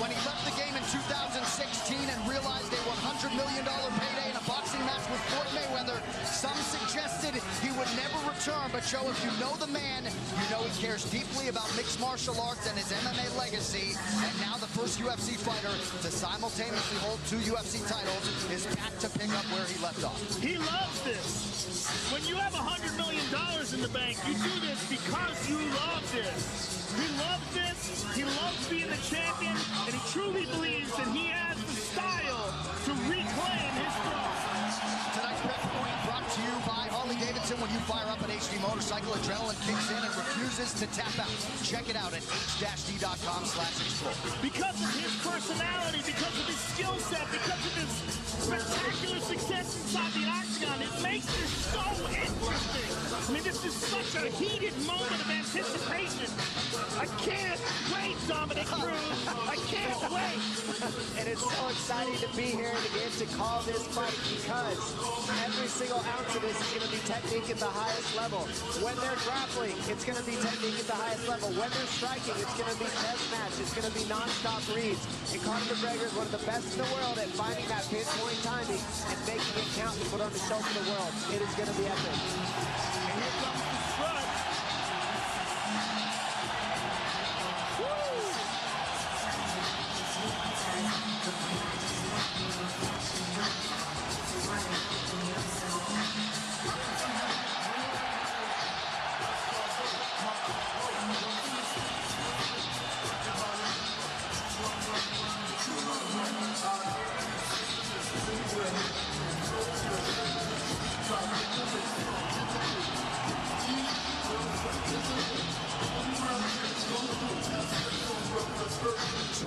When he left the game in 2016 and realized a $100 million payday in a boxing match with Floyd Mayweather, some suggested he would never return. But Joe, if you know the man, you know he cares deeply about mixed martial arts and his MMA legacy. And now the first UFC fighter to simultaneously hold 2 UFC titles is back to pick up where he left off. He loves this. When you have $100 million in the bank, you do this because you love this. He loves this, he loves being the champion, and he truly believes that he has the style to reclaim his throne. Tonight's Bet Point brought to you by Harley-Davidson. When you fire up an HD motorcycle, adrenaline kicks in and refuses to tap out. Check it out at h-d.com/explore. Because of his personality, because of his skill set, because of his spectacular success inside the octagon, it makes this so interesting. I mean, this is such a heated moment of anticipation. I can't wait, Dominic Cruz. I can't wait. And it's so exciting to be here and to get to call this fight because every single ounce of this is going to be technique at the highest level. When they're grappling, it's going to be technique at the highest level. When they're striking, it's going to be test match. It's going to be non-stop reads. And Conor McGregor is one of the best in the world at finding that pinpoint timing and making it count to put on the show for the world. It is going to be epic. And here comes the strut.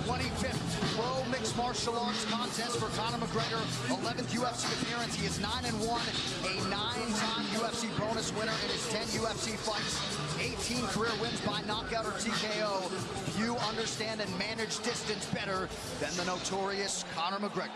25th Pro Mixed Martial Arts Contest for Conor McGregor. 11th UFC appearance. He is 9-1, a 9-time UFC bonus winner in his 10 UFC fights. 18 career wins by knockout or TKO. Few understand and manage distance better than the notorious Conor McGregor.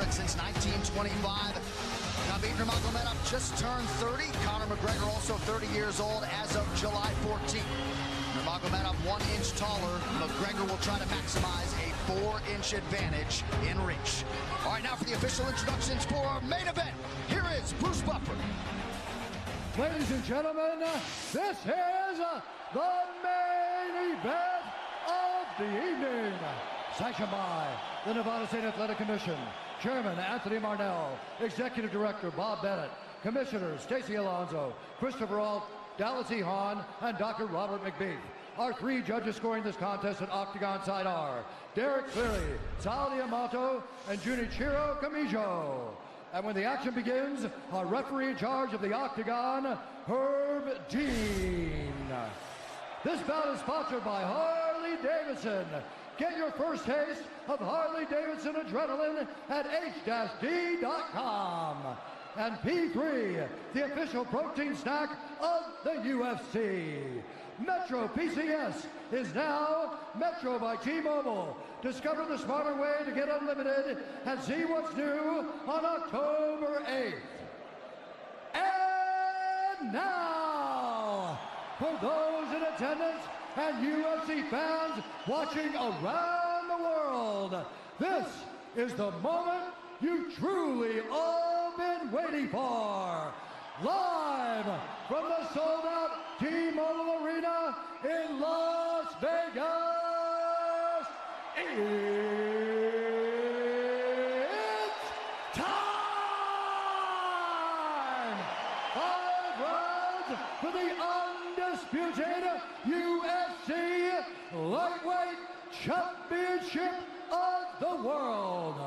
spirit since 1925. Khabib Nurmagomedov just turned 30. Conor McGregor also 30 years old as of July 14th. Nurmagomedov 1 inch taller. McGregor will try to maximize a 4-inch advantage in reach. All right, now for the official introductions for our main event. Here is Bruce Buffer. Ladies and gentlemen, this is the main event of the evening. Sanctioned by the Nevada State Athletic Commission, Chairman Anthony Marnell, Executive Director Bob Bennett, Commissioners Stacey Alonso, Christopher Alt, Dallas E. Hahn, and Dr. Robert McBeef. Our 3 judges scoring this contest at Octagon side are Derek Cleary, Sal Diamato, and Junichiro Kamijo. And when the action begins, our referee in charge of the Octagon, Herb Dean. This bout is sponsored by Harley-Davidson. Get your first taste of Harley-Davidson adrenaline at h-d.com. And P3, the official protein snack of the UFC. Metro PCS is now Metro by T-Mobile. Discover the smarter way to get unlimited and see what's new on October 8th. And now, for those in attendance and UFC fans watching around the world, this is the moment you've truly all been waiting for. Live from the sold-out T-Mobile Arena in Las Vegas, it's time! 5 rounds for the undisputed UFC Lightweight Championship of the world.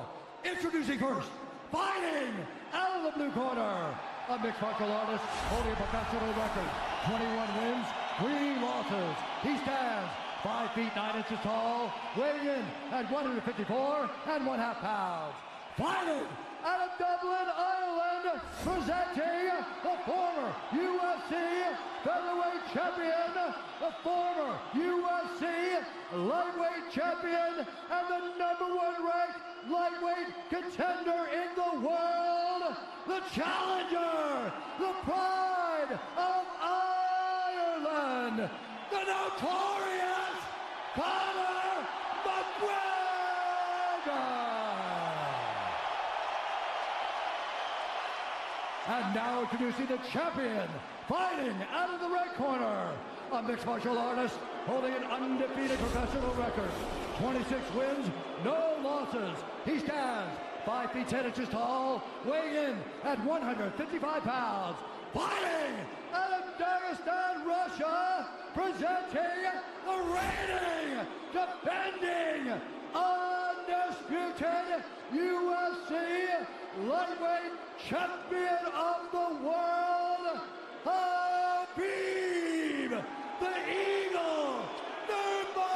Introducing first, fighting out of the blue corner, a mixed martial artist holding a professional record, 21 wins, 3 losses. He stands 5 feet 9 inches tall, weighing in at 154.5 pounds. Fighting out of Dublin, Ireland, presenting the former UFC featherweight champion, the former UFC lightweight champion, and the #1 ranked lightweight contender in the world, the challenger, the pride of Ireland, the notorious Conor McGregor. And now introducing the champion, fighting out of the red corner, a mixed martial artist holding an undefeated professional record, 26 wins, no losses. He stands 5 feet 10 inches tall, weighing in at 155 pounds. Fighting out of Dagestan, Russia, presenting the reigning, defending, undisputed UFC lightweight champion of the world, Khabib, the Eagle, Nurmagomedov.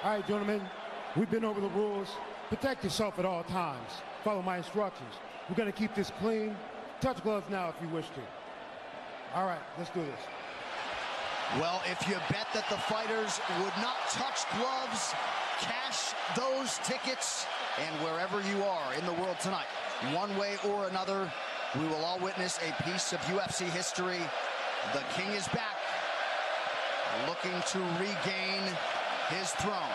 All right, gentlemen, we've been over the rules. Protect yourself at all times. Follow my instructions. We're going to keep this clean. Touch gloves now if you wish to. All right, let's do this. Well, if you bet that the fighters would not touch gloves, cash those tickets, and wherever you are in the world tonight, one way or another, we will all witness a piece of UFC history. The King is back, looking to regain his throne.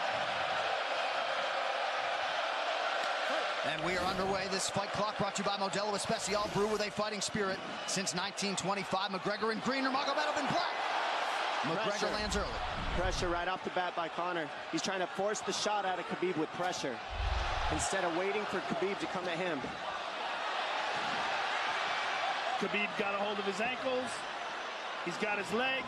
And we are underway. This fight clock brought to you by Modelo Especial, brew with a fighting spirit since 1925. McGregor in green, Nurmagomedov in black. McGregor lands early. Pressure right off the bat by Conor. He's trying to force the shot out of Khabib with pressure instead of waiting for Khabib to come at him. Khabib got a hold of his ankles. He's got his leg.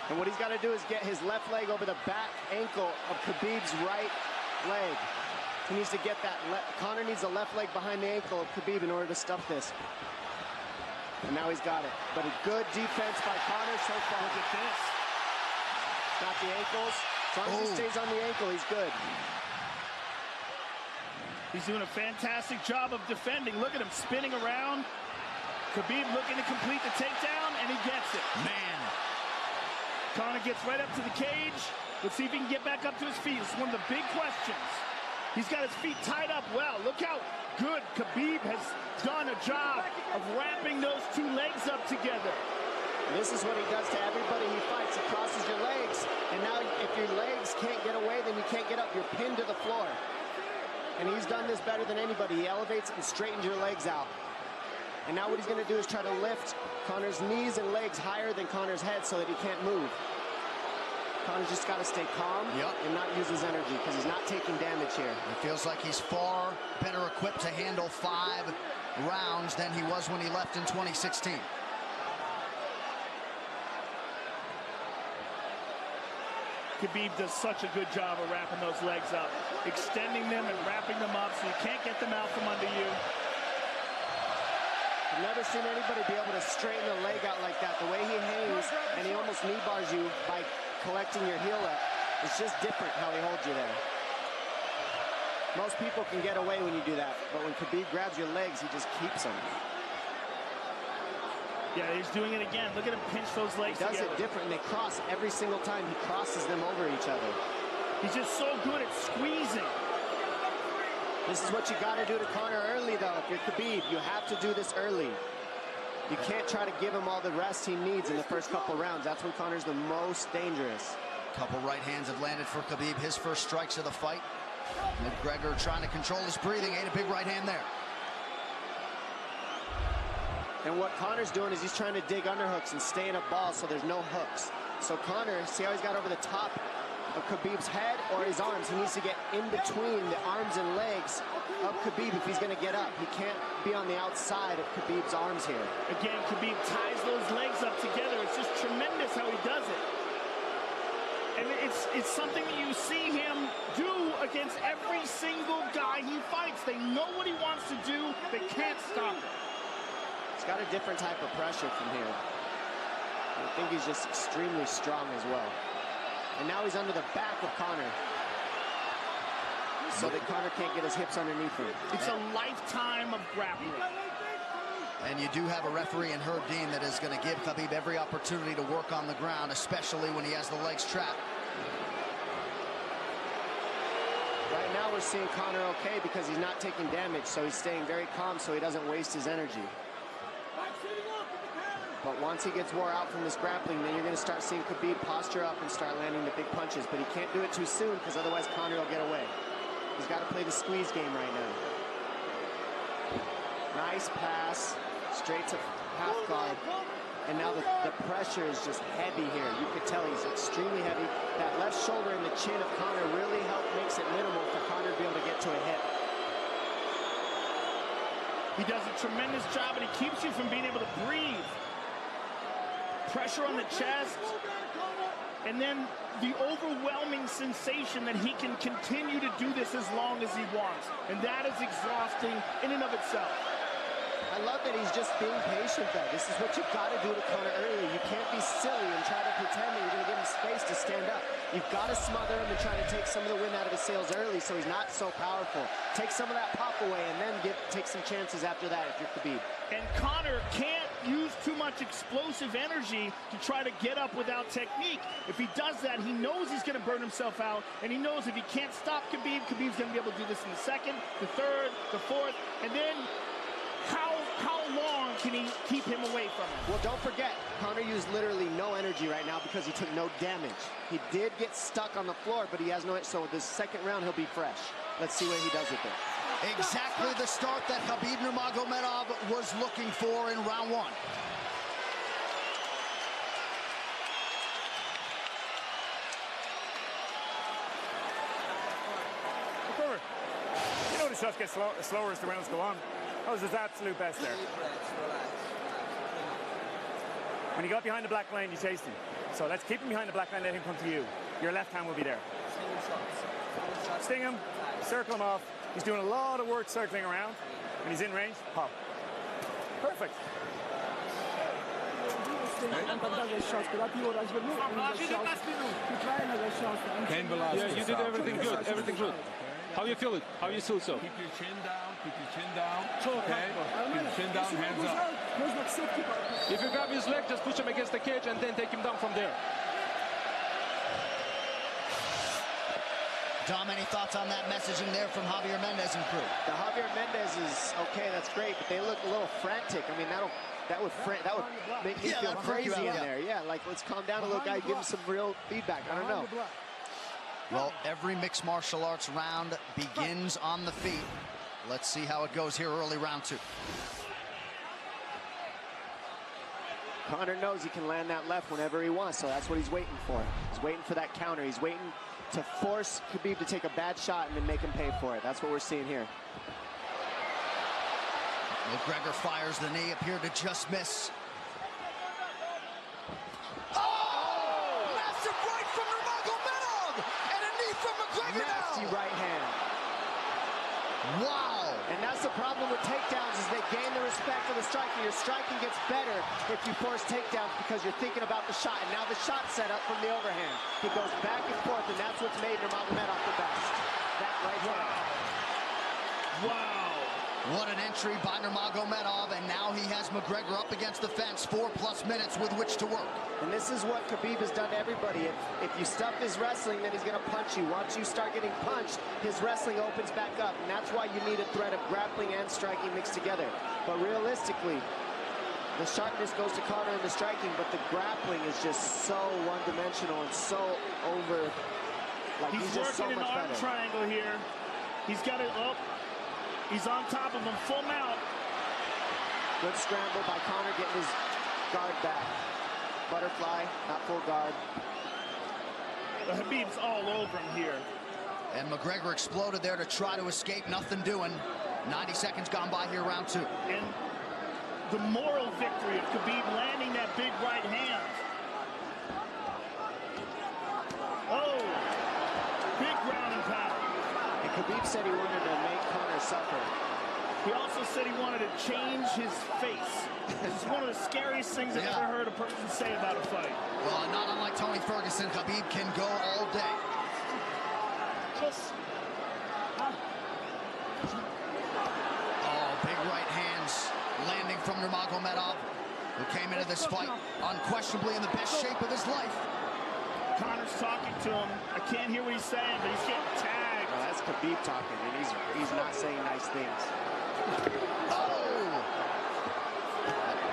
And what he's got to do is get his left leg over the back ankle of Khabib's right leg. He needs to get that. Conor needs the left leg behind the ankle of Khabib in order to stuff this. And now he's got it. But a good defense by Conor so far. Look at this. Got the ankles. As long as he stays on the ankle, he's good. He's doing a fantastic job of defending. Look at him spinning around. Khabib looking to complete the takedown, and he gets it. Man. Conor gets right up to the cage. Let's see if he can get back up to his feet. It's one of the big questions. He's got his feet tied up well. Look how good Khabib has done a job of wrapping those two legs up together. This is what he does to everybody he fights. He crosses your legs, and now if your legs can't get away, then you can't get up. You're pinned to the floor. And he's done this better than anybody. He elevates and straightens your legs out. And now what he's going to do is try to lift Conor's knees and legs higher than Conor's head so that he can't move. Conor's just got to stay calm and not use his energy because he's not taking damage here. It feels like he's far better equipped to handle 5 rounds than he was when he left in 2016. Khabib does such a good job of wrapping those legs up, extending them and wrapping them up so you can't get them out from under you. I've never seen anybody be able to straighten a leg out like that. The way he hangs and he almost knee bars you by collecting your heel up. It's just different how he holds you there. Most people can get away when you do that, but when Khabib grabs your legs, he just keeps them. Yeah, he's doing it again. Look at him pinch those legs together. He does it different, and they cross every single time. He crosses them over each other. He's just so good at squeezing. This is what you got to do to Conor early, though. If you're Khabib, you have to do this early. You can't try to give him all the rest he needs in the first couple rounds. That's when Conor's the most dangerous. Couple right hands have landed for Khabib. His first strikes of the fight. McGregor trying to control his breathing. Ate a big right hand there. And what Conor's doing is he's trying to dig underhooks and stay in a ball so there's no hooks. So Conor, see how he's got over the top of Khabib's head or his arms? He needs to get in between the arms and legs of Khabib if he's going to get up. He can't be on the outside of Khabib's arms here. Again, Khabib ties those legs up together. It's just tremendous how he does it. And it's something that you see him do against every single guy he fights. They know what he wants to do. They can't stop him. He's got a different type of pressure from here. I think he's just extremely strong as well. And now he's under the back of Conor, so that Conor can't get his hips underneath him. It's a lifetime of grappling. And you do have a referee in Herb Dean that is going to give Khabib every opportunity to work on the ground, especially when he has the legs trapped. Right now we're seeing Conor okay because he's not taking damage, so he's staying very calm so he doesn't waste his energy. But once he gets wore out from this grappling, then you're going to start seeing Khabib posture up and start landing the big punches. But he can't do it too soon because otherwise Conor will get away. He's got to play the squeeze game right now. Nice pass, straight to half guard. And now the pressure is just heavy here. You can tell he's extremely heavy. That left shoulder and the chin of Conor really makes it minimal for Conor to be able to get to a hit. He does a tremendous job, and he keeps you from being able to breathe. Pressure on the chest, and then the overwhelming sensation that he can continue to do this as long as he wants. And that is exhausting in and of itself. I love that he's just being patient, though. This is what you've got to do to Conor early. You can't be silly and try to pretend that you're going to give him space to stand up. You've got to smother him and try to take some of the wind out of his sails early so he's not so powerful. Take some of that pop away and then take some chances after that if you're Khabib. And Conor can't use too much explosive energy to try to get up without technique. If he does that, he knows he's going to burn himself out, and he knows if he can't stop Khabib, Khabib's going to be able to do this in the second, the third, the fourth, and then how long can he keep him away from him? Well, don't forget, Conor used literally no energy right now because he took no damage. He did get stuck on the floor, but he has no, so this second round he'll be fresh. Let's see what he does with it. Exactly the start that Khabib Nurmagomedov was looking for in round 1. You know the shots get slower as the rounds go on. That was his absolute best there. When he got behind the black line, you chased him. So let's keep him behind the black line, let him come to you. Your left hand will be there. Sting him, circle him off. He's doing a lot of work circling around. When he's in range, pop. Perfect. Yeah, you did everything good, everything good. How you feel it? How you feel so? Keep your chin down, okay? Keep your chin down, hands up. If you grab his leg, just push him against the cage and then take him down from there. Dom, any thoughts on that messaging there from Javier Mendez and crew? The Javier Mendez is okay, that's great, but they look a little frantic. I mean, that would make me feel crazy in there. Yeah, like, let's calm down a little guy, give him some real feedback. I don't know. Well, every mixed martial arts round begins on the feet. Let's see how it goes here early round 2. Conor knows he can land that left whenever he wants, so that's what he's waiting for. He's waiting for that counter. He's waiting to force Khabib to take a bad shot and then make him pay for it. That's what we're seeing here. McGregor fires the knee, appeared to just miss. Massive right from Nurmagomedov! And a knee from McGregor Nasty now! right hand. Wow! And that's the problem with takedowns, is they gain the respect of the striker. Your striking gets better if you force takedowns because you're thinking about the shot. And now the shot's set up from the overhand. He goes back and forth, and that's what's made Nurmagomedov the best. That right hand. Wow. What an entry by Nurmagomedov, and now he has McGregor up against the fence, 4+ minutes with which to work. And this is what Khabib has done to everybody. If you stuff his wrestling, then he's going to punch you. Once you start getting punched, his wrestling opens back up, and that's why you need a threat of grappling and striking mixed together. But realistically, the sharpness goes to Conor in the striking, but the grappling is just so one-dimensional and so over. Like, he's just so much better. He's working an arm triangle here. He's got it up. He's on top of him, full mount. Good scramble by Conor, getting his guard back. Butterfly, not full guard. The Khabib's all over him here. And McGregor exploded there to try to escape, nothing doing. 90 seconds gone by here, round 2. And the moral victory of Khabib landing that big right hand. Oh, big ground and pound. And Khabib said he wanted to make Conor suffer. He also said he wanted to change his face. This is one of the scariest things I've ever heard a person say about a fight. Well, not unlike Tony Ferguson, Khabib can go all day. Oh, big right hands landing from Nurmagomedov, who came into this fight unquestionably in the best shape of his life. Conor's talking to him. I can't hear what he's saying, but he's getting tagged. Well, that's Khabib talking, and he's not saying nice things. Oh!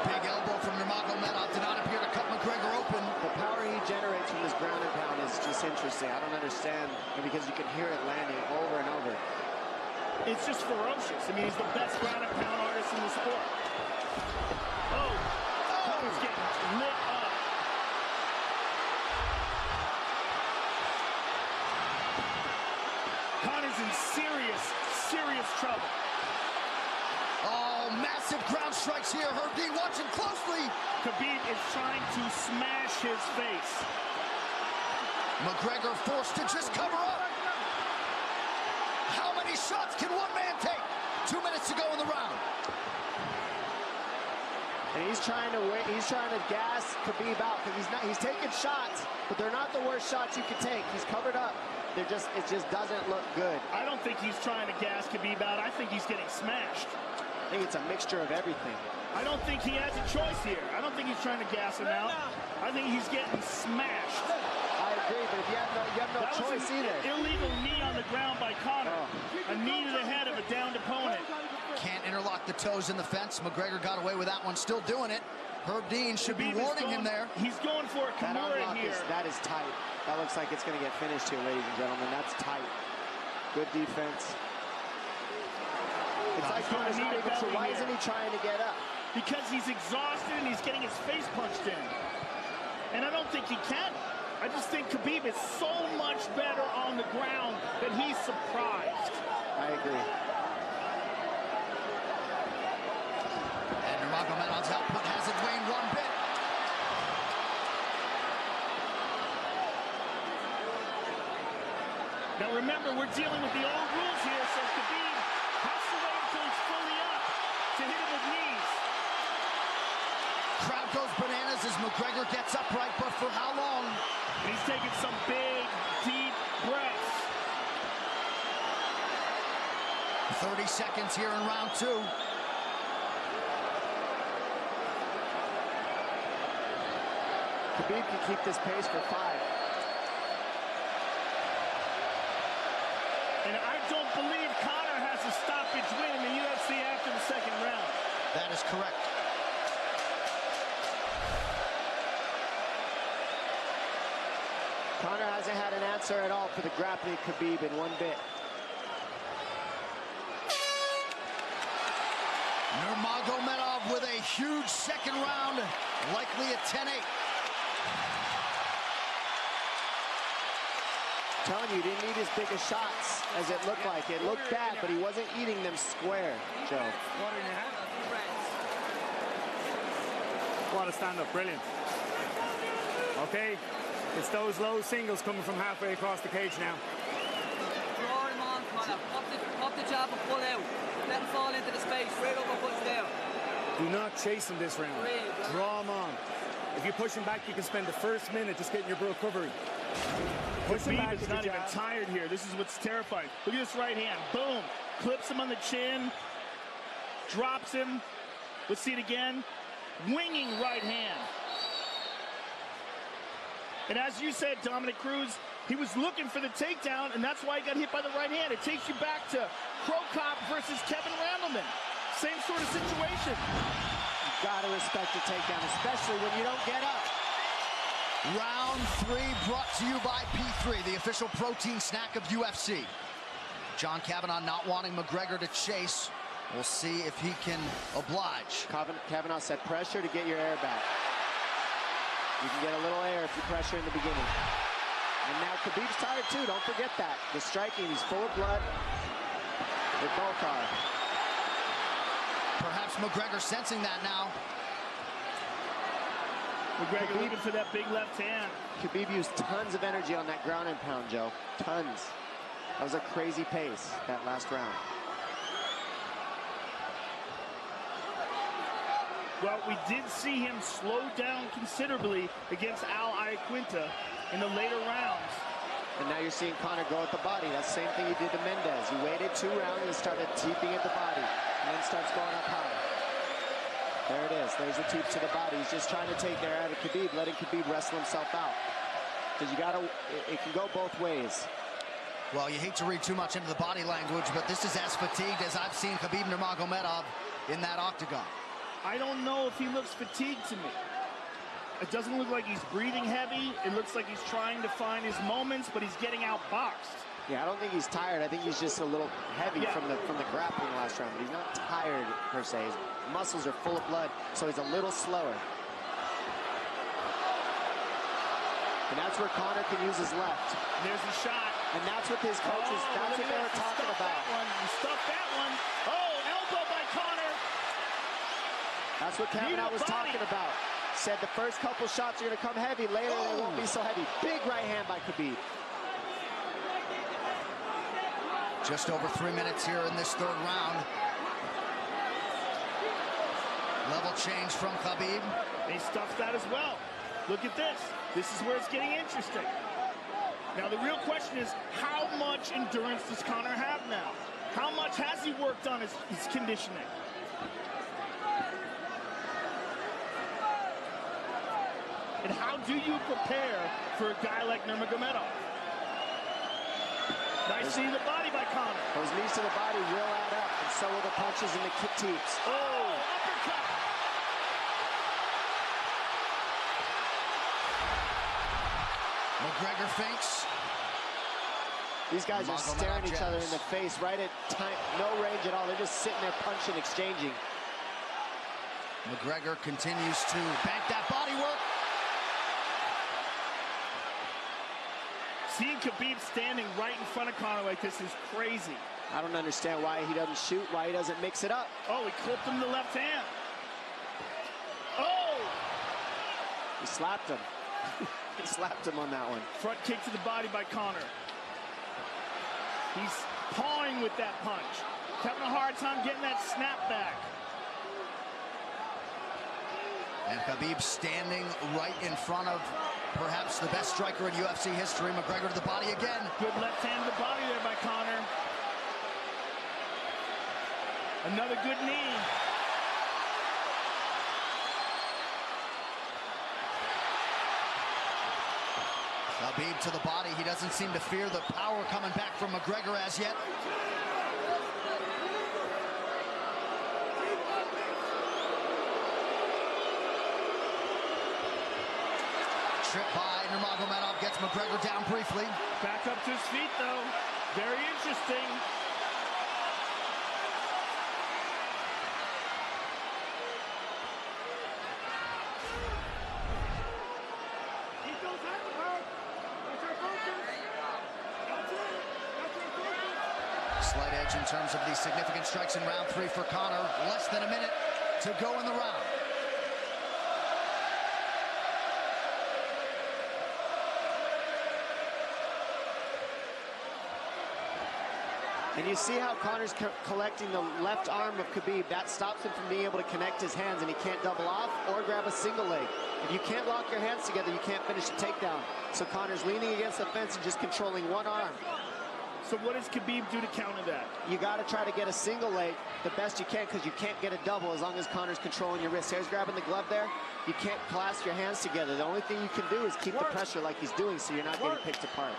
Big elbow from Nurmagomedov did not appear to cut McGregor open. The power he generates from his ground and pound is just interesting. I don't understand, because you can hear it landing over and over. It's just ferocious. I mean, he's the best ground and pound artist in the sport. Oh! Conor's getting lit up. Conor's in serious trouble. Oh, massive ground strikes here. Herb Dean watching closely. Khabib is trying to smash his face. McGregor forced to just cover up. How many shots can one man take? 2 minutes to go in the round. And he's trying to gas Khabib out, because he's taking shots, but they're not the worst shots you can take. He's covered up. It just doesn't look good. I don't think he's trying to gas Khabib out. I think he's getting smashed. I think it's a mixture of everything. I don't think he has a choice here. I don't think he's trying to gas him out. I think he's getting smashed. I agree, but if you have no choice either. Illegal knee on the ground by Conor. A knee to the head of a downed opponent. Can't interlock the toes in the fence. McGregor got away with that one, still doing it. Herb Dean should be warning him there. He's going for a Kimura here. That is tight. That looks like it's going to get finished here, ladies and gentlemen. That's tight. Good defense. It's like Conor's not even sure. Why isn't he trying to get up? Because he's exhausted and he's getting his face punched in. And I don't think he can. I just think Khabib is so much better on the ground that he's surprised. I agree. And Nurmagomedov's output hasn't waned one bit. Now remember, we're dealing with the old rules here, so Khabib has to wait until he's fully up to hit him with knees. Crowd goes bananas as McGregor gets upright, but for how long? And he's taking some big, deep breaths. 30 seconds here in round 2. Khabib can keep this pace for 5. And I don't believe Conor has a stoppage win in the UFC after the second round. That is correct. Conor hasn't had an answer at all for the grappling Khabib in one bit. Nurmagomedov with a huge second round, likely at 10-8. Telling you, he didn't need as big of shots as it looked like. It looked bad, but he wasn't eating them square, Joe. Water in your hand. What a stand-up, brilliant. Okay, it's those low singles coming from halfway across the cage now. Draw him on, Conor. Pop the jab and pull out. Let him fall into the space. Straight uppercuts there. Do not chase him this round. Draw him on. If you push him back, you can spend the first minute just getting your recovery. Khabib is not even tired here. This is what's terrifying. Look at this right hand. Boom. Clips him on the chin. Drops him. Let's see it again. Winging right hand. And as you said, Dominic Cruz, he was looking for the takedown, and that's why he got hit by the right hand. It takes you back to Krokop versus Kevin Randleman. Same sort of situation. You gotta respect the takedown, especially when you don't get up. Round 3 brought to you by P3, the official protein snack of UFC. John Kavanagh not wanting McGregor to chase. We'll see if he can oblige. Kavanagh said pressure to get your air back. You can get a little air if you pressure in the beginning. And now Khabib's tired too, don't forget that. The striking, he's full of blood. They both are. Perhaps McGregor sensing that now. McGregor looking for that big left hand. Khabib used tons of energy on that ground and pound, Joe. Tons. That was a crazy pace, that last round. Well, we did see him slow down considerably against Al Iaquinta in the later rounds. And now you're seeing Conor go at the body. That's the same thing he did to Mendez. He waited 2 rounds and started teeping at the body. And then starts going up high. There it is. There's the teep to the body. He's just trying to take air out of Khabib, letting Khabib wrestle himself out. Because you gotta, it can go both ways. Well, you hate to read too much into the body language, but this is as fatigued as I've seen Khabib Nurmagomedov in that octagon. I don't know if he looks fatigued to me. It doesn't look like he's breathing heavy. It looks like he's trying to find his moments, but he's getting outboxed. Yeah, I don't think he's tired. I think he's just a little heavy from the grappling last round. But he's not tired per se. His muscles are full of blood, so he's a little slower. And that's where Conor can use his left. And there's the shot. And that's what his coaches, that's what they were talking about. He stuffed that one. Oh, elbow by Conor. That's what Kavanagh was talking about. Said the first couple shots are going to come heavy. Later, they won't be so heavy. Big right hand by Khabib. Just over 3 minutes here in this 3rd round. Level change from Khabib. They stuffed that as well. Look at this. This is where it's getting interesting. Now, the real question is, how much endurance does Conor have now? How much has he worked on his conditioning? And how do you prepare for a guy like Nurmagomedov? Nice knee to the body by Conor. Those knees to the body will add up, and so will the punches and the kick teeps. Oh, uppercut. McGregor feints. These guys are staring each other in the face right at time, no range at all. They're just sitting there punching, exchanging. McGregor continues to bank that body work. Seeing Khabib standing right in front of Conor like this is crazy. I don't understand why he doesn't shoot, why he doesn't mix it up. Oh, he clipped him to the left hand. Oh! He slapped him. He slapped him on that one. Front kick to the body by Conor. He's pawing with that punch. Having a hard time getting that snap back. And Khabib standing right in front of perhaps the best striker in UFC history. McGregor to the body again. Good left hand to the body there by Conor. Another good knee. Khabib to the body. He doesn't seem to fear the power coming back from McGregor as yet. Trip by Nurmagomedov, gets McGregor down briefly. Back up to his feet, though. Very interesting. Slight edge in terms of the significant strikes in round 3 for Conor. Less than a minute to go in the round. And you see how Conor's collecting the left arm of Khabib. That stops him from being able to connect his hands, and he can't double off or grab a single leg. If you can't lock your hands together, you can't finish the takedown. So Conor's leaning against the fence and just controlling one arm. So what does Khabib do to counter that? You got to try to get a single leg the best you can, because you can't get a double as long as Conor's controlling your wrist. Here's grabbing the glove there. You can't clasp your hands together. The only thing you can do is keep the pressure like he's doing, so you're not getting picked apart.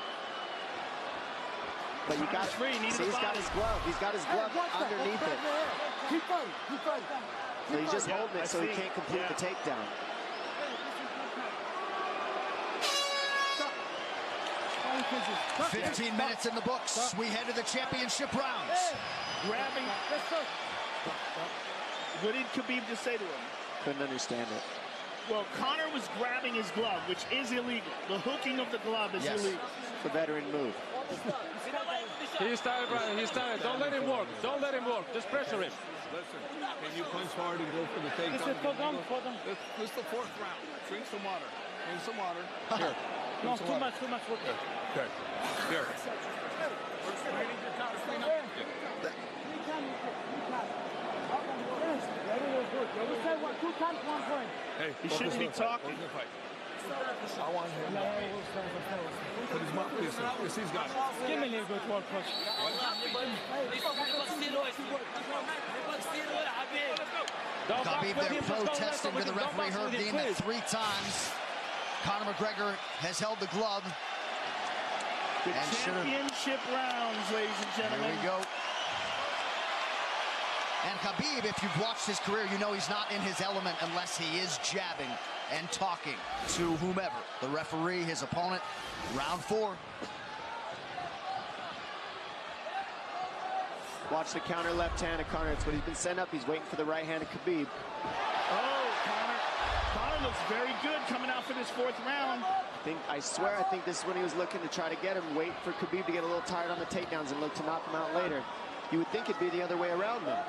But you got free. See, he's got his glove. He's got his glove underneath it. Keep fighting. Keep fighting. So he's just holding it so he can't complete the takedown. Stop. 15 minutes in the books. We head to the championship rounds. Grabbing. What did Khabib just say to him? Couldn't understand it. Well, Conor was grabbing his glove, which is illegal. The hooking of the glove is illegal. It's a veteran move. He's tired, Brian. He's tired. Don't let him work. Don't let him work. Just pressure him. Listen, can you punch hard and go for the takedown? This is the 4th round. Drink some water. Drink some water. Here. No, too much work. Okay. Here. Hey, he shouldn't be talking. I want him. Put his mouth. Yes, he's got it. Give me a little bit more push. Khabib there protesting to the referee. Herb Dean that 3 times Conor McGregor has held the glove. The championship rounds, ladies and gentlemen. Here we go. And Khabib, if you've watched his career, you know he's not in his element unless he is jabbing and talking to whomever. The referee, his opponent. Round 4. Watch the counter left hand of Conor. It's what he's been setting up. He's waiting for the right hand of Khabib. Oh, Conor looks very good coming out for this 4th round. I swear, I think this is when he was looking to try to get him, wait for Khabib to get a little tired on the takedowns and look to knock him out later. You would think it'd be the other way around though.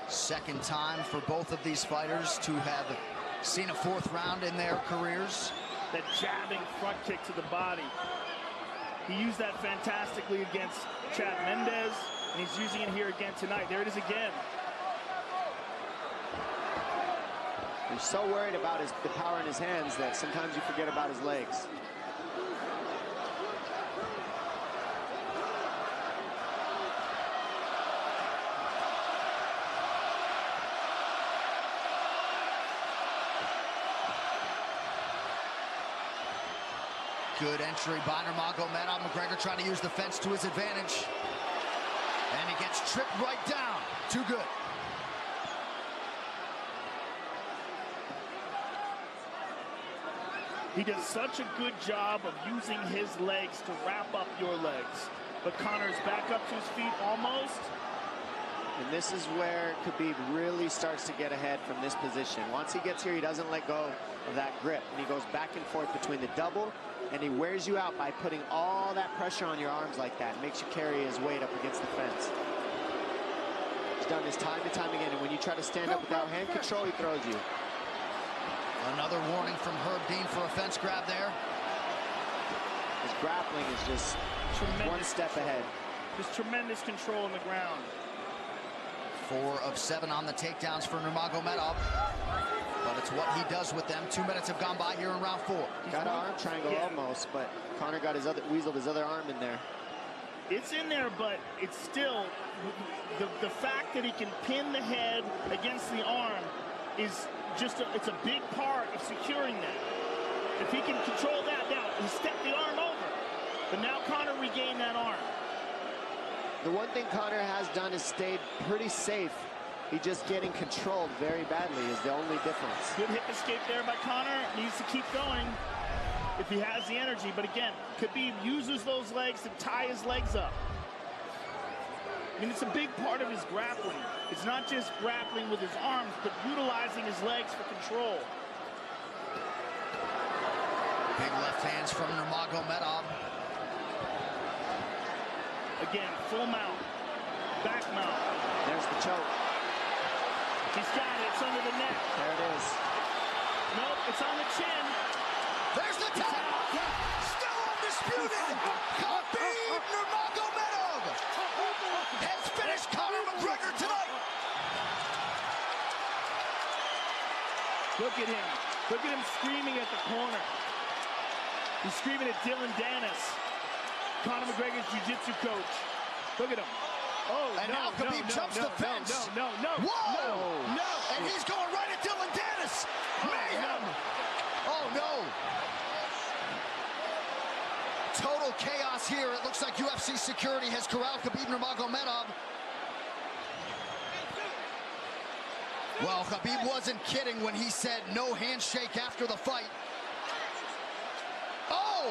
Second time for both of these fighters to have seen a 4th round in their careers. That jabbing front kick to the body. He used that fantastically against Chad Mendes, and he's using it here again tonight. There it is again. He's so worried about the power in his hands that sometimes you forget about his legs. Good entry by Nurmagomedov. McGregor trying to use the fence to his advantage. And he gets tripped right down. Too good. He does such a good job of using his legs to wrap up your legs. But Conor's back up to his feet almost. And this is where Khabib really starts to get ahead from this position. Once he gets here, he doesn't let go of that grip. And he goes back and forth between the double, and he wears you out by putting all that pressure on your arms like that. It makes you carry his weight up against the fence. He's done this time and time again. And when you try to stand up without hand control, he throws you. Another warning from Herb Dean for a fence grab there. His grappling is just one step ahead. Just tremendous control on the ground. 4 of 7 on the takedowns for Nurmagomedov. But it's what he does with them. 2 minutes have gone by here in round 4. Got an arm triangle almost, but Conor got weaseled his other arm in there. It's in there, but it's still, the fact that he can pin the head against the arm is just, it's a big part of securing that. If he can control that, now he stepped the arm over, but now Conor regained that arm. The one thing Conor has done is stayed pretty safe. He's just getting controlled very badly is the only difference. Good hip escape there by Conor. Needs to keep going if he has the energy. But again, Khabib uses those legs to tie his legs up. I mean, it's a big part of his grappling. It's not just grappling with his arms, but utilizing his legs for control. Big left hands from Nurmagomedov. Again, full mount, back mount. There's the choke. He's got it, it's under the neck. There it is. Nope, it's on the chin. There's the tap. Still undisputed. Khabib Nurmagomedov has finished Conor McGregor tonight. Look at him. Look at him screaming at the corner. He's screaming at Dylan Dennis, Conor McGregor's jiu-jitsu coach. Look at him. Oh, and now Khabib jumps the fence. No. Whoa! No! And he's going right at Dylan Dennis. Mayhem! Oh, no. Total chaos here. It looks like UFC security has corralled Khabib Nurmagomedov. Well, Khabib wasn't kidding when he said no handshake after the fight. Oh!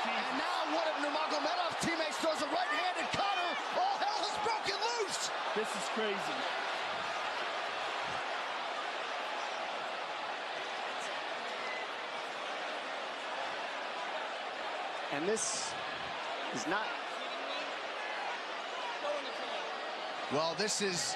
And now one of Nurmagomedov's teammates throws a right hand at Conor. All hell has broken loose. This is crazy. And this is not... Well, this is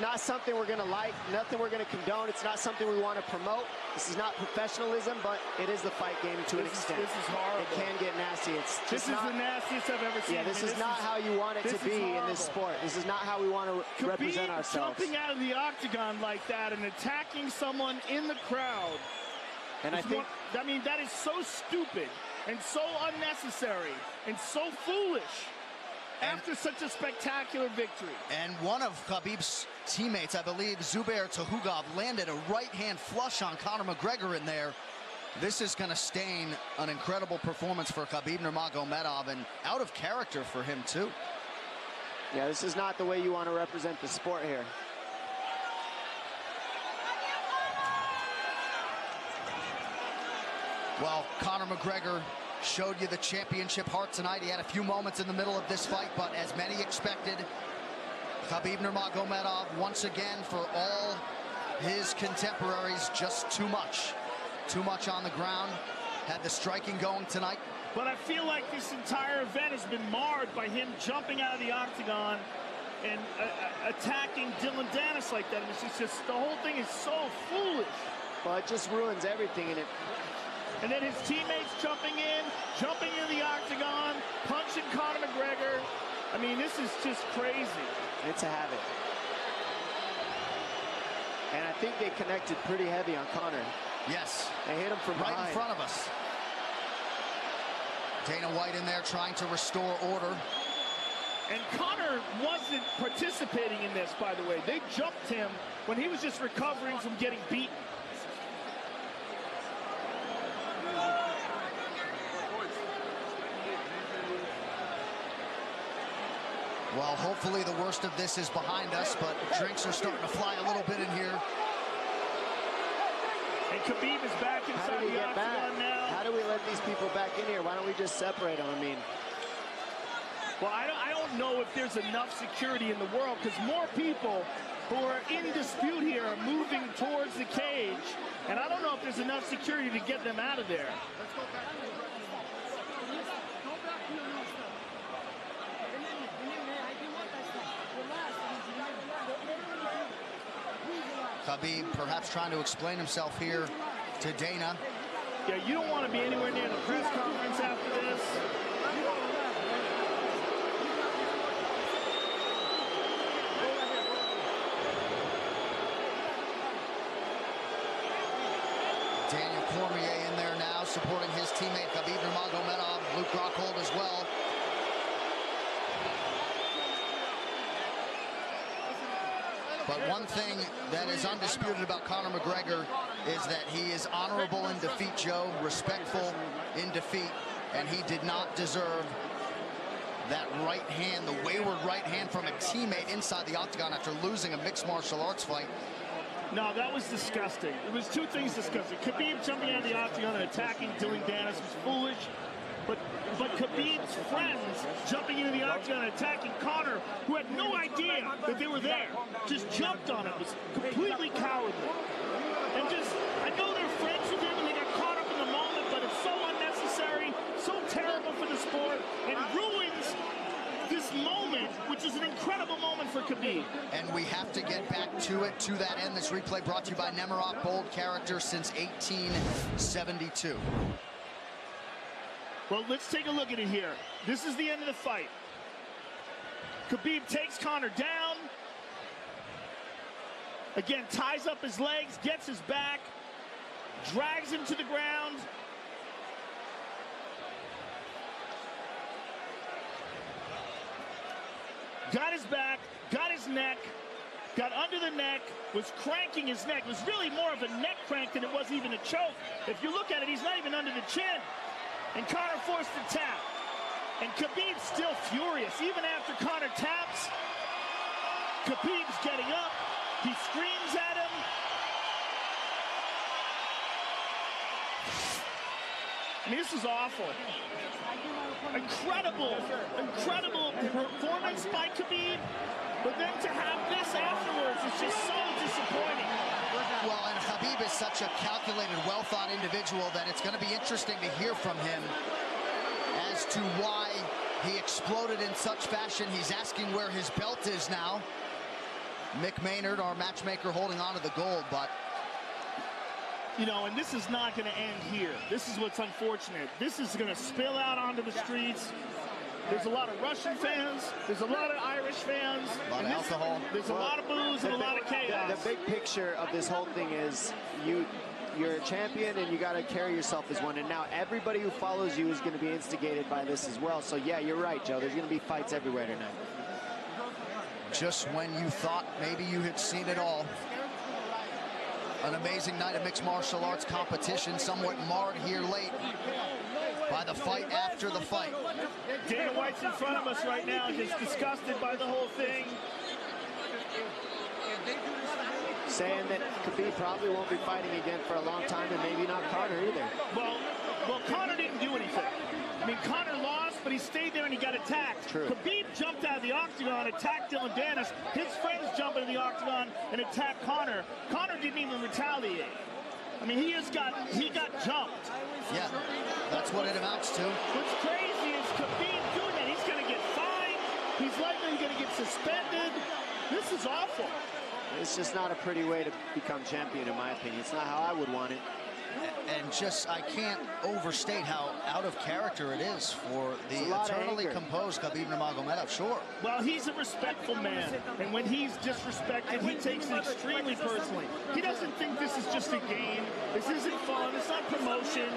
not something we're going to like, nothing we're going to condone. It's not something we want to promote. This is not professionalism, but it is the fight game to an extent. This is horrible. It can get nasty. This is the nastiest I've ever seen. Yeah, this is not how you want it to be in this sport. This is not how we want to represent ourselves. Jumping out of the octagon like that and attacking someone in the crowd. And I think... I mean, that is so stupid and so unnecessary and so foolish. After such a spectacular victory. And one of Khabib's teammates, I believe, Zubair Tuhugov, landed a right-hand flush on Conor McGregor in there. This is going to stain an incredible performance for Khabib Nurmagomedov and out of character for him, too. Yeah, this is not the way you want to represent the sport here. Well, Conor McGregor showed you the championship heart tonight. He had a few moments in the middle of this fight, but as many expected, Khabib Nurmagomedov, once again, for all his contemporaries, just too much. Too much on the ground. Had the striking going tonight. But I feel like this entire event has been marred by him jumping out of the octagon and attacking Dylan Dennis like that. And it's just, the whole thing is so foolish. Well, it just ruins everything in it. And then his teammates jumping in the octagon, punching Conor McGregor. I mean, this is just crazy. It's a habit. And I think they connected pretty heavy on Conor. Yes. They hit him from right behind. in front of us. Dana White in there trying to restore order. And Conor wasn't participating in this, by the way. They jumped him when he was just recovering from getting beaten. Well, hopefully the worst of this is behind us, but drinks are starting to fly a little bit in here. And Khabib is back inside the octagon now. How do we let these people back in here? Why don't we just separate them? I mean... Well, I don't know if there's enough security in the world, because more people who are in dispute here are moving towards the cage. And I don't know if there's enough security to get them out of there. Khabib perhaps trying to explain himself here to Dana. Yeah, you don't want to be anywhere near the press conference after this. Daniel Cormier in there now, supporting his teammate Khabib Nurmagomedov, Luke Rockhold as well. But one thing that is undisputed about Conor McGregor is that he is honorable in defeat, Joe, respectful in defeat, and he did not deserve that right hand, the wayward right hand from a teammate inside the octagon after losing a mixed martial arts fight. No, that was disgusting. It was two things disgusting. Khabib jumping out of the octagon and attacking Dylan Dennis was foolish. But Khabib's friends jumping into the octagon and attacking Conor, who had no idea that they were there, just jumped on him, was completely cowardly. And just, I know they're friends with him and they got caught up in the moment, but it's so unnecessary, so terrible for the sport, and ruins this moment, which is an incredible moment for Khabib. And we have to get back to it, to that end. This replay brought to you by Nemiroff, bold character since 1872. Well, let's take a look at it here. This is the end of the fight. Khabib takes Conor down. Again, ties up his legs, gets his back, drags him to the ground. Got his back, got his neck, got under the neck, was cranking his neck. It was really more of a neck crank than it was even a choke. If you look at it, he's not even under the chin. And Conor forced the tap. And Khabib's still furious. Even after Conor taps, Khabib's getting up. He screams at him. I mean, this is awful. Incredible performance by Khabib. But then to have this afterwards is just so disappointing. Well, and Khabib is such a calculated, well-thought individual that it's going to be interesting to hear from him as to why he exploded in such fashion. He's asking where his belt is now. Mick Maynard, our matchmaker, holding on to the gold, but... You know, and this is not going to end here. This is what's unfortunate. This is going to spill out onto the streets. There's a lot of Russian fans. There's a lot of Irish fans. A lot of alcohol. There's a lot of booze and a lot of chaos. The big picture of this whole thing is you're a champion and you got to carry yourself as one. And now everybody who follows you is going to be instigated by this as well. So, yeah, you're right, Joe. There's going to be fights everywhere tonight. Just when you thought maybe you had seen it all. An amazing night of mixed martial arts competition, somewhat marred here late by the fight after the fight. Dana White's in front of us right now, just disgusted by the whole thing. Saying that Khabib probably won't be fighting again for a long time, and maybe not Conor either. Well, Conor didn't do anything. I mean, Conor lost, but he stayed there and he got attacked. True. Khabib jumped out of the octagon, attacked Dylan Dennis. His friends jumped into the octagon and attacked Conor. Conor didn't even retaliate. I mean, he got jumped. Yeah, that's what it amounts to. What's crazy is Khabib doing that. He's going to get fined. He's likely going to get suspended. This is awful. It's just not a pretty way to become champion, in my opinion. It's not how I would want it. And just, I can't overstate how out of character it is for the eternally composed Khabib Nurmagomedov, sure. Well, he's a respectful man, and when he's disrespected, he takes it extremely personally. He doesn't think this is just a game. This isn't fun. It's not promotion.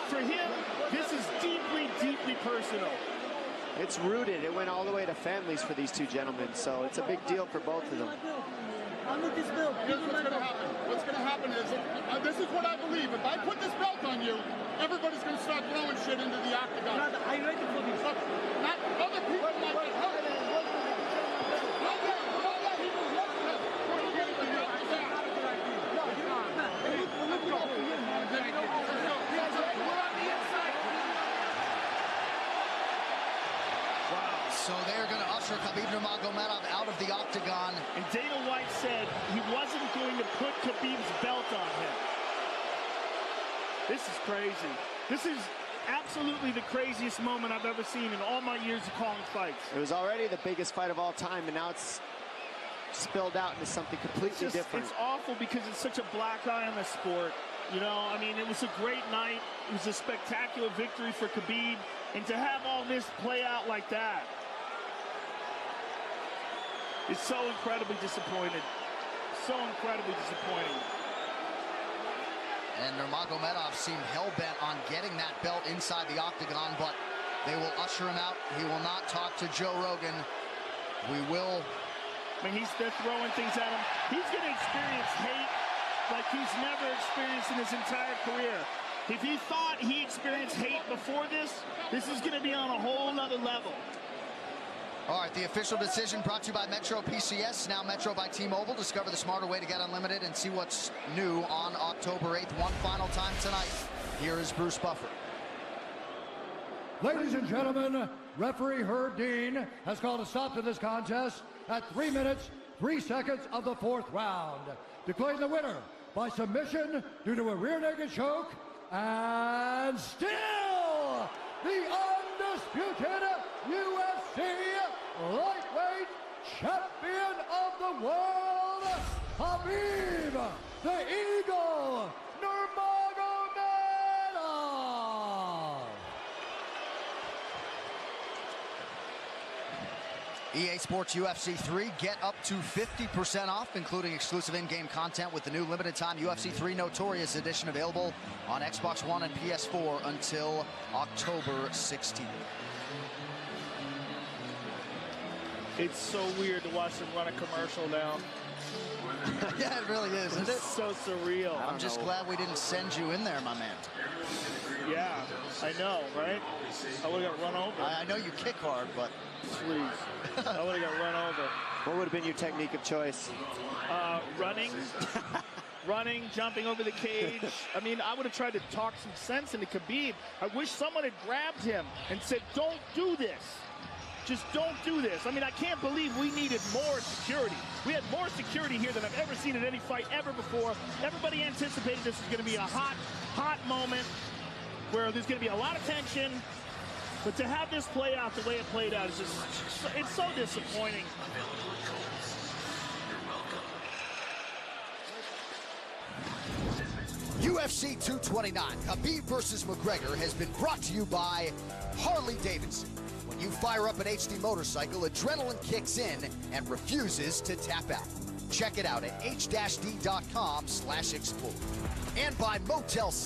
For him, this is deeply, deeply personal. It's rooted. It went all the way to families for these two gentlemen, so it's a big deal for both of them. Here's what's going to happen. What's going to happen is, this is what I believe. If I put this belt on you, everybody's going to start throwing shit into the octagon. Are you ready for this? Not other people might get hurt. So they're going to usher Khabib Nurmagomedov out of the octagon. And Dana White said he wasn't going to put Khabib's belt on him. This is crazy. This is absolutely the craziest moment I've ever seen in all my years of calling fights. It was already the biggest fight of all time, and now it's spilled out into something completely different. It's awful because it's such a black eye on the sport. You know, I mean, it was a great night. It was a spectacular victory for Khabib. And to have all this play out like that, it's so incredibly disappointed. So incredibly disappointing. And Nurmagomedov seemed hell-bent on getting that belt inside the octagon, but they will usher him out. He will not talk to Joe Rogan. We will I mean, they're throwing things at him. He's going to experience hate like he's never experienced in his entire career. If he thought he experienced hate before this is going to be on a whole nother level. All right, the official decision brought to you by Metro PCS, now Metro by T-Mobile. Discover the smarter way to get unlimited and see what's new on October 8th. One final time tonight. Here is Bruce Buffer. Ladies and gentlemen, referee Herb Dean has called a stop to this contest at 3 minutes, 3 seconds of the 4th round. Declaring the winner by submission due to a rear naked choke, and still the undisputed UFC lightweight champion of the world, Khabib, the Eagle, nurmagomedov. EA Sports UFC 3, get up to 50% off, including exclusive in-game content with the new limited-time UFC 3 Notorious Edition available on Xbox One and PS4 until October 16th. It's so weird to watch them run a commercial now. Yeah, it really is, isn't it? It's so surreal. I'm just glad we didn't send you in there, my man. Yeah, I know, right? I would have got run over. I know you kick hard, but... Please. I would have got run over. What would have been your technique of choice? Running. Running, jumping over the cage. I mean, I would have tried to talk some sense into Khabib. I wish someone had grabbed him and said, don't do this. Just don't do this. I mean, I can't believe we needed more security. We had more security here than I've ever seen in any fight ever before. Everybody anticipated this was going to be a hot moment where there's going to be a lot of tension. But to have this play out the way it played out is just, it's so disappointing. UFC 229, Khabib versus McGregor, has been brought to you by Harley-Davidson. When you fire up an HD motorcycle, adrenaline kicks in and refuses to tap out. Check it out at h-d.com/explore. And by Motel